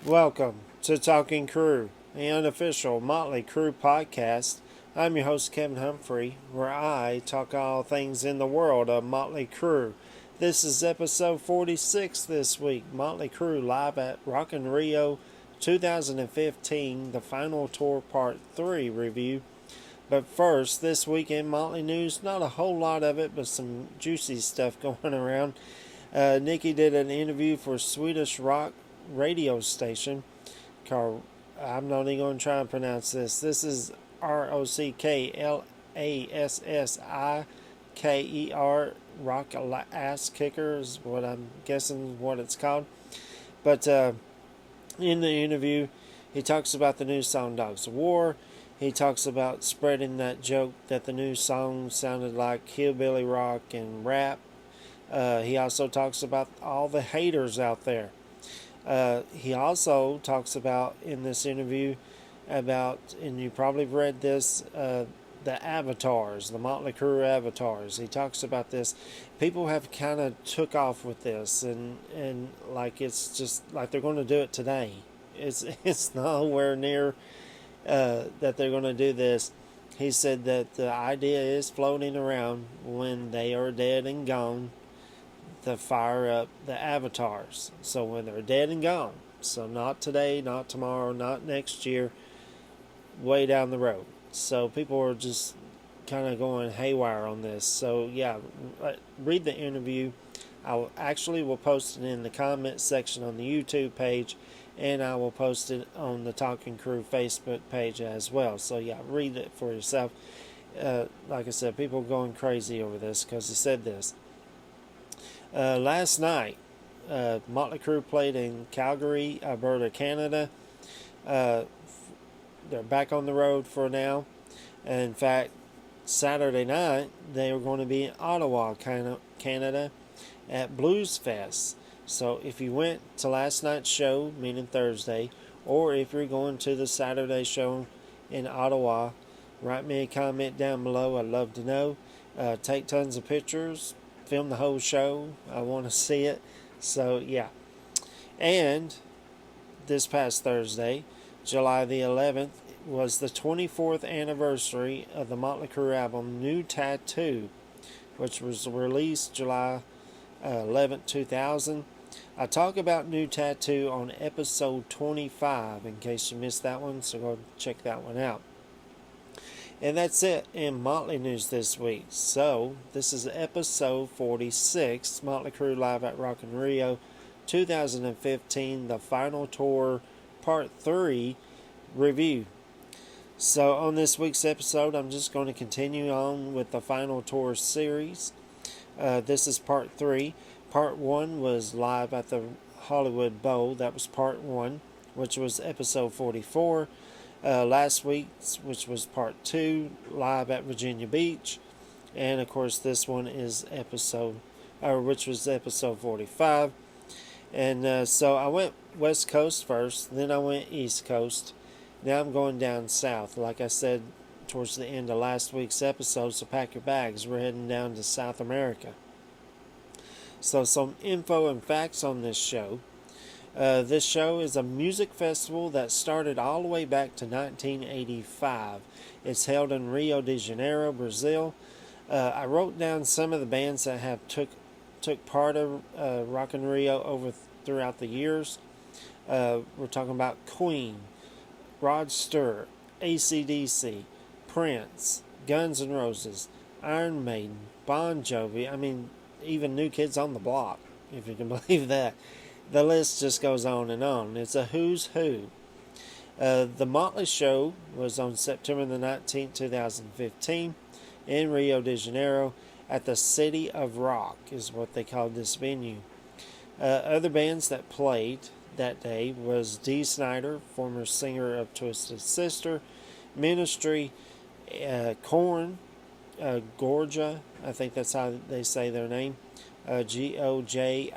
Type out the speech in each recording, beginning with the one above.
Welcome to Talking Crew, the unofficial Motley Crue podcast. I'm your host, Kevin Humphrey, where I talk all things in the world of Motley Crue. This is episode 46 this week. Motley Crue live at Rock in Rio 2015, the final tour part 3 review. But first, this week in Motley news, not a whole lot of it, but some juicy stuff going around. Nikki did an interview for Swedish rock radio station called, I'm not even going to try and pronounce this. This is ROCKLASSIKER, Rock Ass Kicker is what I'm guessing what it's called. But in the interview, he talks about the new song Dogs of War. He talks about spreading that joke that the new song sounded like hillbilly rock and rap. He also talks about all the haters out there. He also talks about in this interview about, and you probably read this, the avatars, the Motley Crue avatars. He talks about this. People have kind of took off with this, and like it's just like they're going to do it today. It's nowhere near that they're going to do this. He said that the idea is floating around when they are dead and gone to fire up the avatars. So when they're dead and gone, so not today, not tomorrow, not next year, way down the road. So people are just kind of going haywire on this. So yeah, read the interview. I will post it in the comment section on the YouTube page, and I will post it on the Talking Crew Facebook page as well. So yeah, read it for yourself. Like I said, people are going crazy over this because he said this. Last night, Motley Crue played in Calgary, Alberta, Canada. They're back on the road for now. In fact, Saturday night, they were going to be in Ottawa, Canada, at Blues Fest. So if you went to last night's show, meaning Thursday, or if you're going to the Saturday show in Ottawa, write me a comment down below. I'd love to know. Take tons of pictures. Film the whole show. I want to see it. So yeah. And this past Thursday, July the 11th, was the 24th anniversary of the Motley Crue album New Tattoo, which was released July 11th, 2000. I talk about New Tattoo on episode 25 in case you missed that one, so go check that one out. And that's it in Motley news this week. So, this is episode 46, Motley Crue live at Rock in Rio 2015, the final tour part 3 review. So, on this week's episode, I'm just going to continue on with the final tour series. This is part 3. Part 1 was live at the Hollywood Bowl. That was part 1, which was episode 44. Last week's, which was part 2, live at Virginia Beach. And of course, this one is which was episode 45. And so I went West Coast first, then I went East Coast. Now I'm going down south. Like I said towards the end of last week's episode, so pack your bags. We're heading down to South America. So some info and facts on this show. This show is a music festival that started all the way back to 1985. It's held in Rio de Janeiro, Brazil. I wrote down some of the bands that have took part of Rock in Rio throughout the years. We're talking about Queen, Rod Stewart, AC/DC, Prince, Guns N' Roses, Iron Maiden, Bon Jovi. I mean, even New Kids on the Block, if you can believe that. The list just goes on and on. It's a who's who. The Motley Show was on September the 19th, 2015 in Rio de Janeiro at the City of Rock is what they called this venue. Other bands that played that day was Dee Snider, former singer of Twisted Sister, Ministry, Korn, Gorja, I think that's how they say their name, Gojira,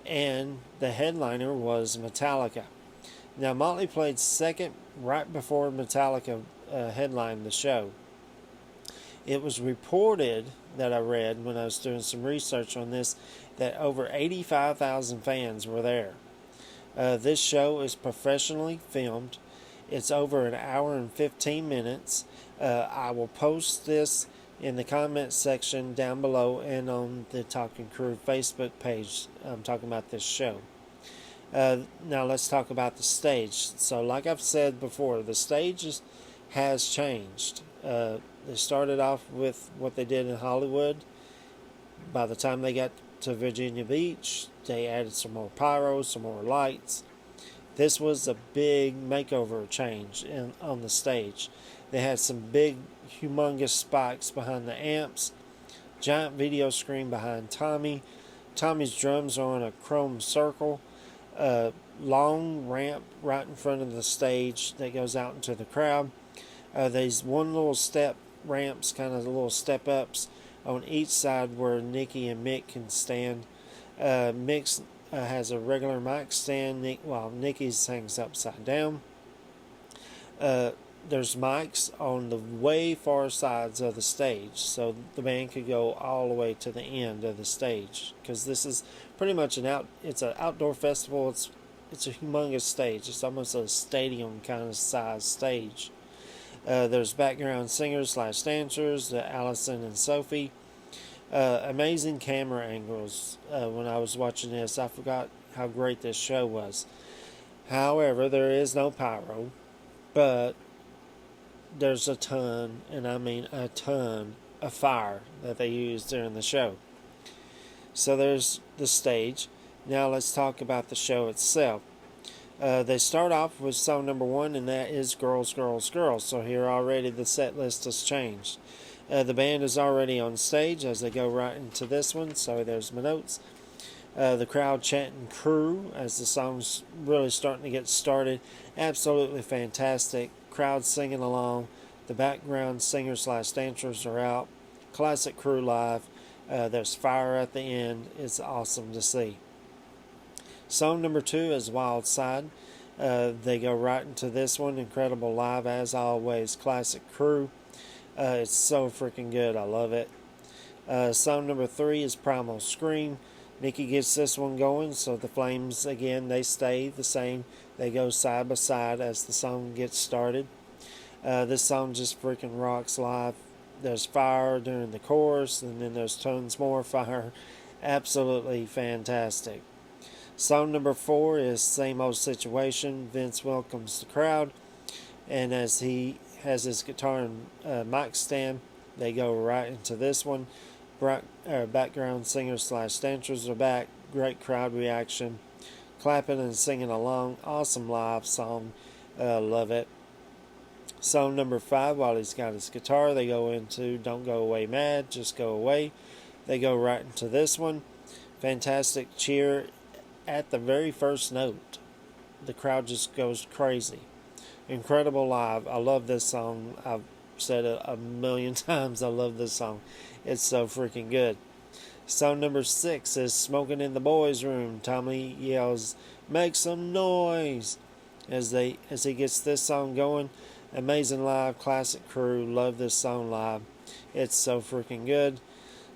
and the headliner was Metallica. Now, Motley played second right before Metallica headlined the show. It was reported that I read when I was doing some research on this that over 85,000 fans were there. This show is professionally filmed. It's over an hour and 15 minutes. I will post this in the comments section down below and on the Talking Crew Facebook page. I'm talking about this show. Now let's talk about the stage. So, like I've said before, the stage has changed. They started off with what they did in Hollywood. By the time they got to Virginia Beach, they added some more pyros, some more lights. This was a big makeover change on the stage. They had some big, humongous spikes behind the amps, giant video screen behind Tommy. Tommy's drums are on a chrome circle, a long ramp right in front of the stage that goes out into the crowd. These one little step ramps, kind of little step ups on each side where Nikki and Mick can stand. Mick has a regular mic stand, while Nikki's hangs upside down. There's mics on the way far sides of the stage, so the band could go all the way to the end of the stage. Because this is pretty much it's an outdoor festival. It's a humongous stage. It's almost a stadium kind of size stage. There's background singers / dancers, Allison and Sophie. Amazing camera angles. When I was watching this, I forgot how great this show was. However, there is no pyro, but there's a ton, and I mean a ton, of fire that they use during the show. So there's the stage. Now let's talk about the show itself. They start off with song number 1, and that is Girls, Girls, Girls. So here already the set list has changed. The band is already on stage as they go right into this one. So there's my notes. The crowd chanting Crew as the song's really starting to get started. Absolutely fantastic. Crowd singing along. The background singers / dancers are out. Classic Crew live. There's fire at the end. It's awesome to see. Song number 2 is Wild Side. They go right into this one. Incredible live as always. Classic Crew. It's so freaking good. I love it. Song number 3 is Primal Scream. Nikki gets this one going, so the flames, again, they stay the same. They go side by side as the song gets started. This song just freaking rocks live. There's fire during the chorus, and then there's tons more fire. Absolutely fantastic. Song number 4 is Same Old Situation. Vince welcomes the crowd, and as he has his guitar and mic stand, they go right into this one. Background singers / dancers are back. Great crowd reaction. Clapping and singing along. Awesome live song. Love it. Song number 5, while he's got his guitar, they go into Don't Go Away Mad, Just Go Away. They go right into this one. Fantastic cheer at the very first note. The crowd just goes crazy. Incredible live. I love this song. I've said it a million times. I love this song. It's so freaking good. Song number 6 is Smoking in the Boys' Room. Tommy yells, "Make some noise!" as he gets this song going. Amazing live, Classic Crew. Love this song live. It's so freaking good.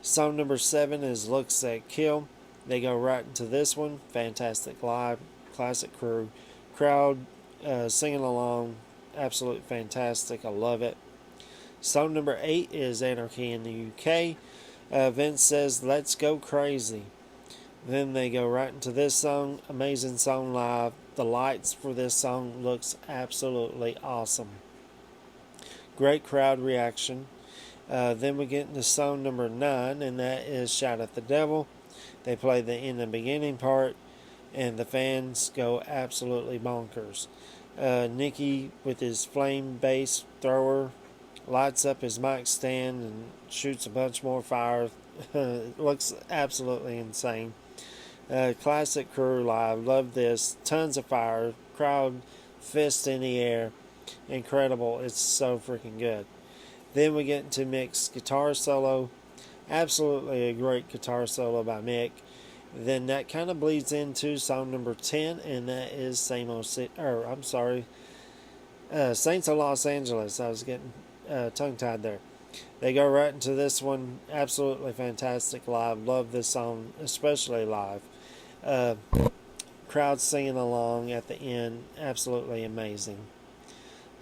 Song number 7 is Looks That Kill. They go right into this one. Fantastic live, Classic Crew. Crowd singing along. Absolutely fantastic. I love it. Song number 8 is Anarchy in the UK. Vince says, "Let's go crazy." Then they go right into this song. Amazing song live. The lights for this song looks absolutely awesome. Great crowd reaction. Then we get into song number 9, and that is Shout at the Devil. They play the in the beginning part, and the fans go absolutely bonkers. Nicky with his flame bass thrower lights up his mic stand and shoots a bunch more fire. It looks absolutely insane. Classic Crew live. Love this. Tons of fire. Crowd fist in the air. Incredible. It's so freaking good. Then we get into Mick's guitar solo. Absolutely a great guitar solo by Mick. Then that kind of bleeds into song number 10, and that is Saints of Los Angeles. I was getting tongue-tied there. They go right into this one. Absolutely fantastic live. Love this song, especially live. crowd singing along at the end, absolutely amazing.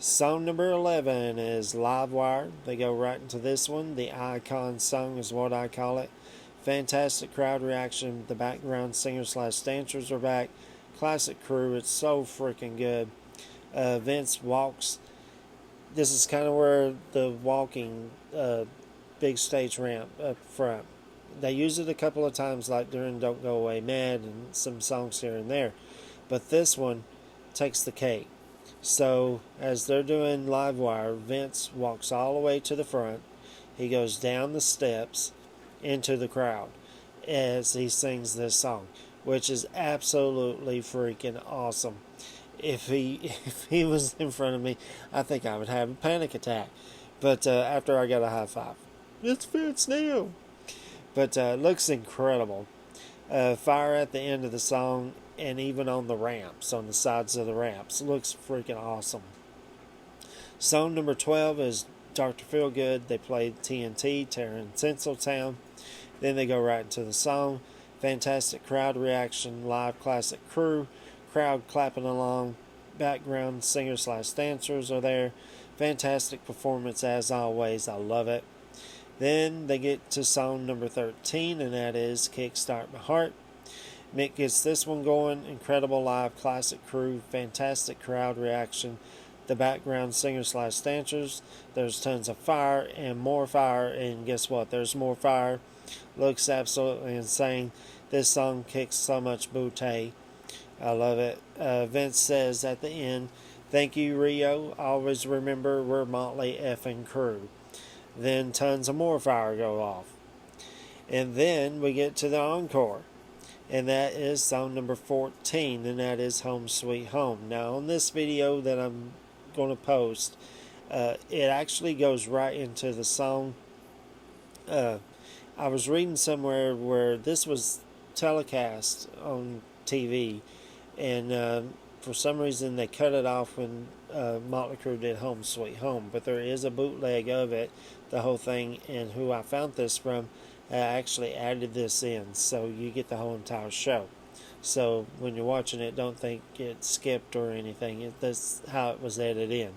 Song number 11 is Live Wire. They go right into this one. The icon song is what I call it. Fantastic crowd reaction. The background singer/dancers are back. Classic crew. It's so freaking good. Vince walks. This is kind of where the walking big stage ramp up front. They use it a couple of times, like during Don't Go Away Mad and some songs here and there. But this one takes the cake. So as they're doing Live Wire, Vince walks all the way to the front. He goes down the steps into the crowd as he sings this song, which is absolutely freaking awesome. If he was in front of me, I think I would have a panic attack. But after I got a high five, it's Vince now. But looks incredible. Fire at the end of the song, and even on the ramps, on the sides of the ramps, looks freaking awesome. Song number 12 is Dr. Feelgood. They played TNT, tearing Tinseltown. Then they go right into the song. Fantastic crowd reaction, live classic crew, crowd clapping along, background singer/dancers are there. Fantastic performance as always. I love it. Then they get to song number 13, and that is Kickstart My Heart. Mick gets this one going. Incredible live classic crew, fantastic crowd reaction. The background singer/dancers. There's tons of fire and more fire, and guess what? There's more fire. Looks absolutely insane. This song kicks so much booty. I love it. Vince says at the end, "Thank you, Rio. Always remember we're Motley effing Crue." Then tons of more fire go off. And then we get to the encore. And that is song number 14, and that is Home Sweet Home. Now on this video that I'm going to post, it actually goes right into the song. I was reading somewhere where this was telecast on TV, and for some reason they cut it off when Motley Crue did Home Sweet Home, but there is a bootleg of it, the whole thing, and who I found this from actually added this in, so you get the whole entire show. So when you're watching it, don't think it skipped or anything. That's how it was added in.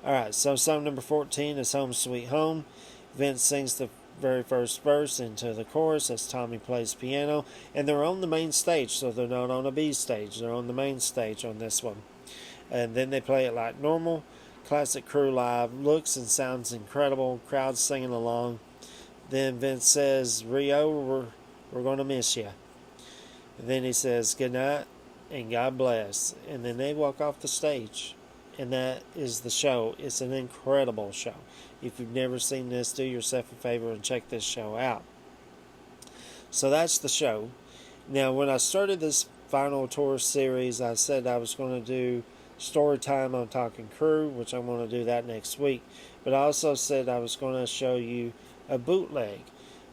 Alright, so song number 14 is Home Sweet Home. Vince sings the very first verse into the chorus as Tommy plays piano, and they're on the main stage, so they're not on a B stage, they're on the main stage on this one. And then they play it like normal. Classic crew live, looks and sounds incredible, crowd singing along. Then Vince says, "Rio, we're going to miss you." And then he says, "Good night and God bless." And then they walk off the stage. And that is the show. It's an incredible show. If you've never seen this, do yourself a favor and check this show out. So that's the show. Now, when I started this final tour series, I said I was going to do story time on Talking Crew, which I'm going to do that next week. But I also said I was going to show you a bootleg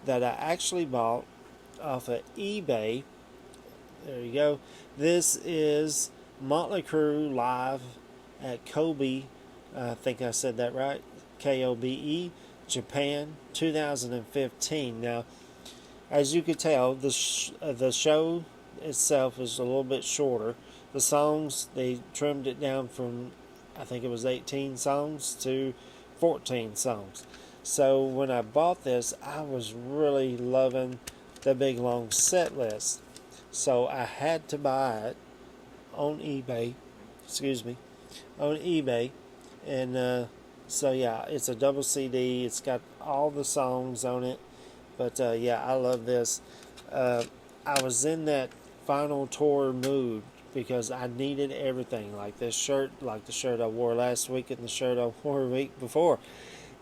that I actually bought off of eBay. There you go. This is Motley Crue live at Kobe, I think I said that right, Kobe, Japan, 2015. Now, as you could tell, the show itself is a little bit shorter. The songs, they trimmed it down from, I think it was 18 songs to 14 songs. So when I bought this, I was really loving the big long set list. So I had to buy it on eBay. On eBay. And so yeah, it's a double CD. It's got all the songs on it. But yeah, I love this. I was in that final tour mood because I needed everything. Like this shirt, like the shirt I wore last week and the shirt I wore a week before.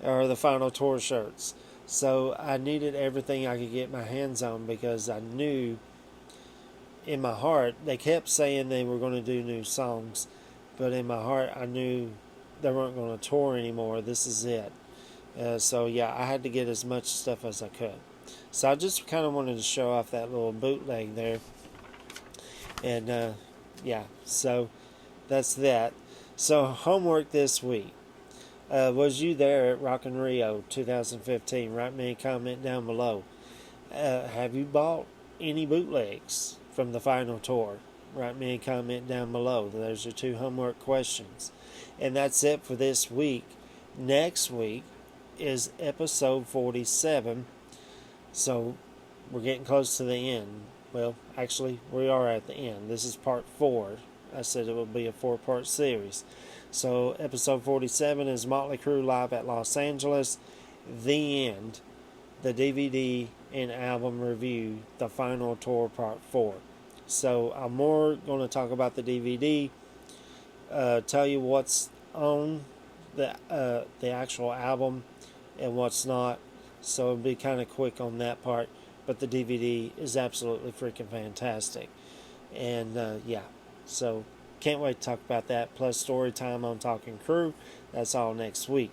Or the final tour shirts. So I needed everything I could get my hands on because I knew in my heart, they kept saying they were going to do new songs, but in my heart I knew they weren't going to tour anymore. This is it. So yeah, I had to get as much stuff as I could. So I just kind of wanted to show off that little bootleg there. And yeah, so that's that. So homework this week. Was you there at Rock in Rio 2015? Write me a comment down below. Have you bought any bootlegs from the final tour? write me a comment down below. Those are 2 homework questions. And that's it for this week. Next week is episode 47. So we're getting close to the end. Well, actually, we are at the end. This is part 4. I said it would be a 4-part series. So episode 47 is Motley Crue live at Los Angeles. The end. The DVD and album review. The final tour, part 4. So I'm more going to talk about the DVD. Tell you what's on the actual album and what's not. So it'll be kind of quick on that part. But the DVD is absolutely freaking fantastic. And yeah, so can't wait to talk about that. Plus story time on Talking Crue. That's all next week.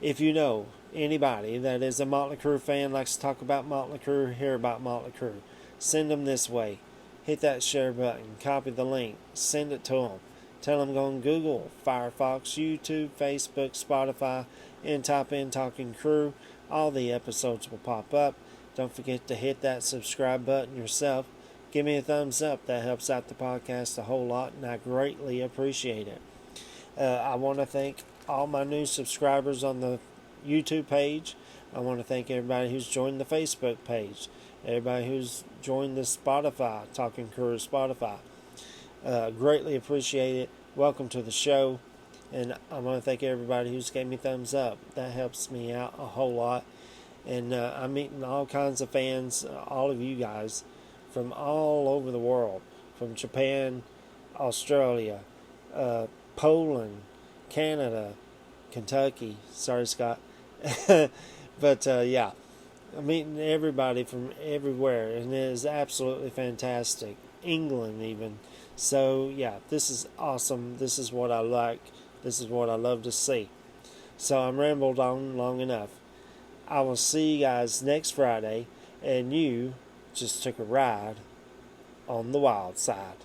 If you know anybody that is a Motley Crue fan, likes to talk about Motley Crue, hear about Motley Crue, send them this way. Hit that share button, copy the link, send it to them. Tell them go on Google, Firefox, YouTube, Facebook, Spotify, and type in Talking Crue. All the episodes will pop up. Don't forget to hit that subscribe button yourself. Give me a thumbs up. That helps out the podcast a whole lot, and I greatly appreciate it. I want to thank all my new subscribers on the YouTube page. I want to thank everybody who's joined the Facebook page. Everybody who's joined the Spotify, Talking Crue Spotify. Greatly appreciate it. Welcome to the show. And I want to thank everybody who's gave me thumbs up. That helps me out a whole lot. And I'm meeting all kinds of fans, all of you guys, from all over the world. From Japan, Australia, Poland, Canada, Kentucky. Sorry, Scott. But yeah, I'm meeting everybody from everywhere, and it is absolutely fantastic. England even. So yeah, this is awesome. This is what I like. This is what I love to see. So I'm rambled on long enough. I will see you guys next Friday, and you just took a ride on the wild side.